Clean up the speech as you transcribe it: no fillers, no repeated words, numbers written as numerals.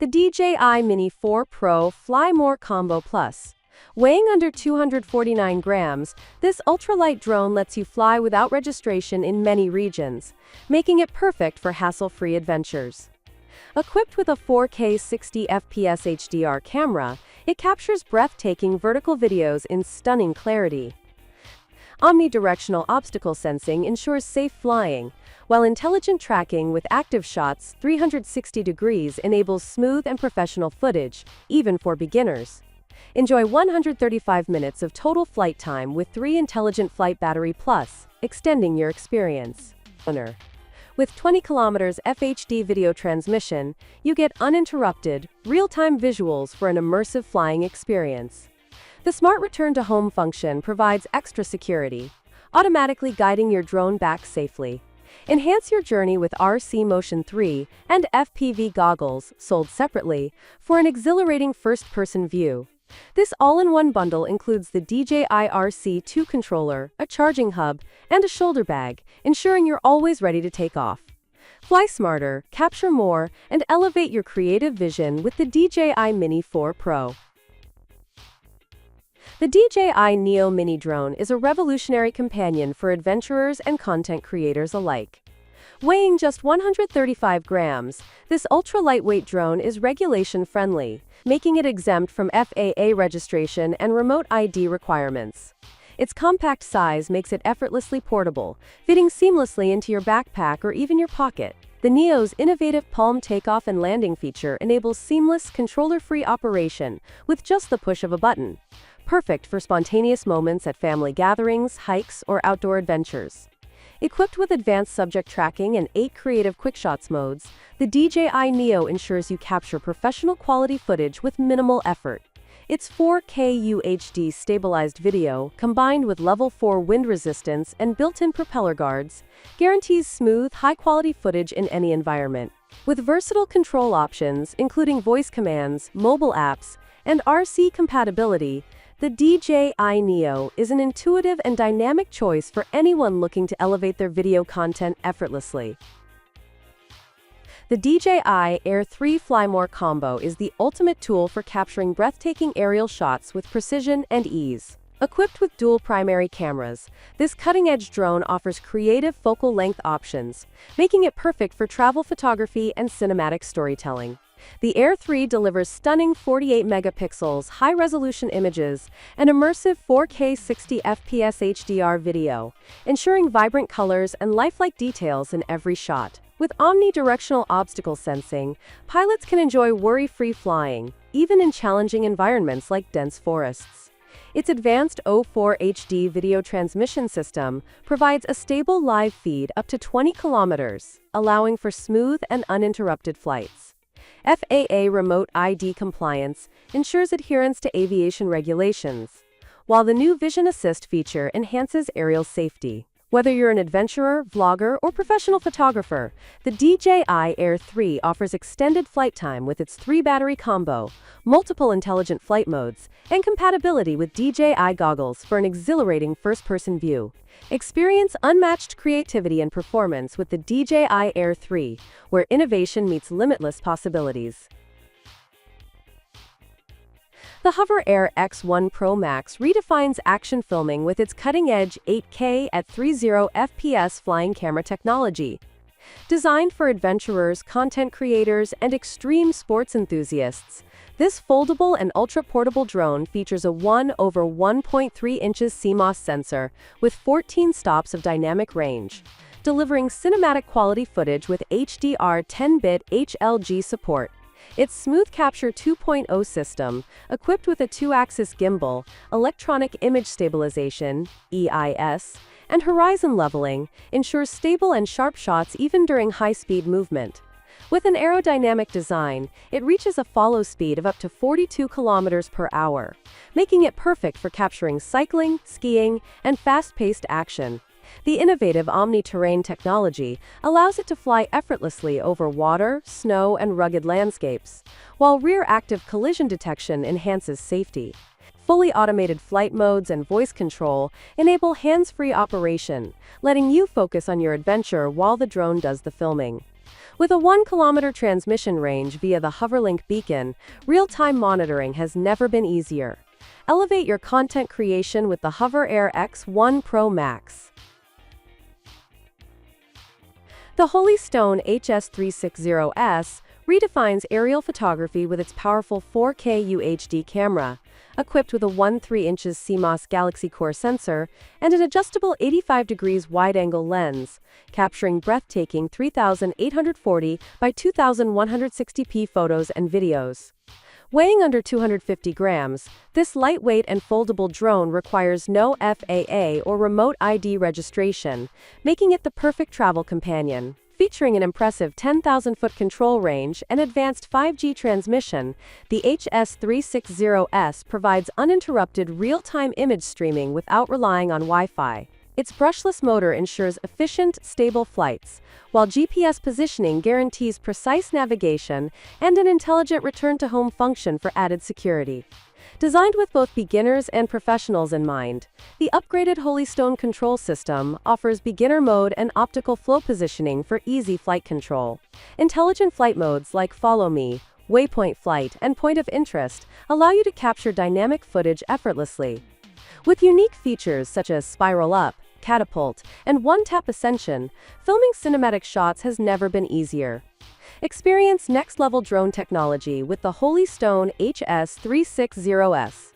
the DJI Mini 4 Pro Fly More Combo Plus. Weighing under 249 grams, this ultralight drone lets you fly without registration in many regions, making it perfect for hassle-free adventures. Equipped with a 4K 60 FPS HDR camera, it captures breathtaking vertical videos in stunning clarity. Omnidirectional obstacle sensing ensures safe flying, while intelligent tracking with active shots 360 degrees enables smooth and professional footage, even for beginners. Enjoy 135 minutes of total flight time with 3 Intelligent Flight Battery Plus, extending your experience. With 20 km FHD video transmission, you get uninterrupted, real-time visuals for an immersive flying experience. The Smart Return to Home function provides extra security, automatically guiding your drone back safely. Enhance your journey with RC Motion 3 and FPV goggles, sold separately, for an exhilarating first-person view. This all-in-one bundle includes the DJI RC 2 controller, a charging hub, and a shoulder bag, ensuring you're always ready to take off. Fly smarter, capture more, and elevate your creative vision with the DJI Mini 4 Pro. The DJI Neo Mini drone is a revolutionary companion for adventurers and content creators alike. Weighing just 135 grams, this ultra-lightweight drone is regulation-friendly, making it exempt from FAA registration and remote ID requirements. Its compact size makes it effortlessly portable, fitting seamlessly into your backpack or even your pocket. The Neo's innovative palm takeoff and landing feature enables seamless, controller-free operation with just the push of a button. Perfect for spontaneous moments at family gatherings, hikes, or outdoor adventures. Equipped with advanced subject tracking and 8 creative quickshots modes, the DJI Neo ensures you capture professional quality footage with minimal effort. Its 4K UHD stabilized video, combined with level 4 wind resistance and built-in propeller guards, guarantees smooth, high-quality footage in any environment. With versatile control options, including voice commands, mobile apps, and RC compatibility, the DJI Neo is an intuitive and dynamic choice for anyone looking to elevate their video content effortlessly. The DJI Air 3 Fly More Combo is the ultimate tool for capturing breathtaking aerial shots with precision and ease. Equipped with dual primary cameras, this cutting-edge drone offers creative focal length options, making it perfect for travel photography and cinematic storytelling. The Air 3 delivers stunning 48 megapixels, high-resolution images, and immersive 4K 60 FPS HDR video, ensuring vibrant colors and lifelike details in every shot. With omnidirectional obstacle sensing, pilots can enjoy worry-free flying, even in challenging environments like dense forests. Its advanced O4 HD video transmission system provides a stable live feed up to 20 kilometers, allowing for smooth and uninterrupted flights. FAA remote ID compliance ensures adherence to aviation regulations, while the new Vision Assist feature enhances aerial safety. Whether you're an adventurer, vlogger, or professional photographer, the DJI Air 3 offers extended flight time with its 3-battery combo, multiple intelligent flight modes, and compatibility with DJI goggles for an exhilarating first-person view. Experience unmatched creativity and performance with the DJI Air 3, where innovation meets limitless possibilities. The HOVERAir X1 PROMAX redefines action filming with its cutting-edge 8K at 30 FPS flying camera technology. Designed for adventurers, content creators, and extreme sports enthusiasts, this foldable and ultra-portable drone features a 1/1.3 inches CMOS sensor with 14 stops of dynamic range, delivering cinematic quality footage with HDR 10-bit HLG support. Its Smooth Capture 2.0 system, equipped with a 2-axis gimbal, electronic image stabilization (EIS), and horizon leveling, ensures stable and sharp shots even during high-speed movement. With an aerodynamic design, it reaches a follow speed of up to 42 km per hour, making it perfect for capturing cycling, skiing, and fast-paced action. The innovative Omni-Terrain technology allows it to fly effortlessly over water, snow, and rugged landscapes, while rear-active collision detection enhances safety. Fully automated flight modes and voice control enable hands-free operation, letting you focus on your adventure while the drone does the filming. With a 1-kilometer transmission range via the HOVERLink beacon, real-time monitoring has never been easier. Elevate your content creation with the HOVERAir X1 Pro Max. The Holystone HS360S redefines aerial photography with its powerful 4K UHD camera, equipped with a 1.3 inches CMOS Galaxy Core sensor and an adjustable 85 degrees wide-angle lens, capturing breathtaking 3,840 by 2,160p photos and videos. Weighing under 250 grams, this lightweight and foldable drone requires no FAA or remote ID registration, making it the perfect travel companion. Featuring an impressive 10,000-foot control range and advanced 5G transmission, the HS360S provides uninterrupted real-time image streaming without relying on Wi-Fi. Its brushless motor ensures efficient, stable flights, while GPS positioning guarantees precise navigation and an intelligent return-to-home function for added security. Designed with both beginners and professionals in mind, the upgraded Holystone control system offers beginner mode and optical flow positioning for easy flight control. Intelligent flight modes like Follow Me, Waypoint Flight, and Point of Interest allow you to capture dynamic footage effortlessly. With unique features such as Spiral Up, Catapult, and One-Tap Ascension, filming cinematic shots has never been easier. Experience next-level drone technology with the Holystone HS360S.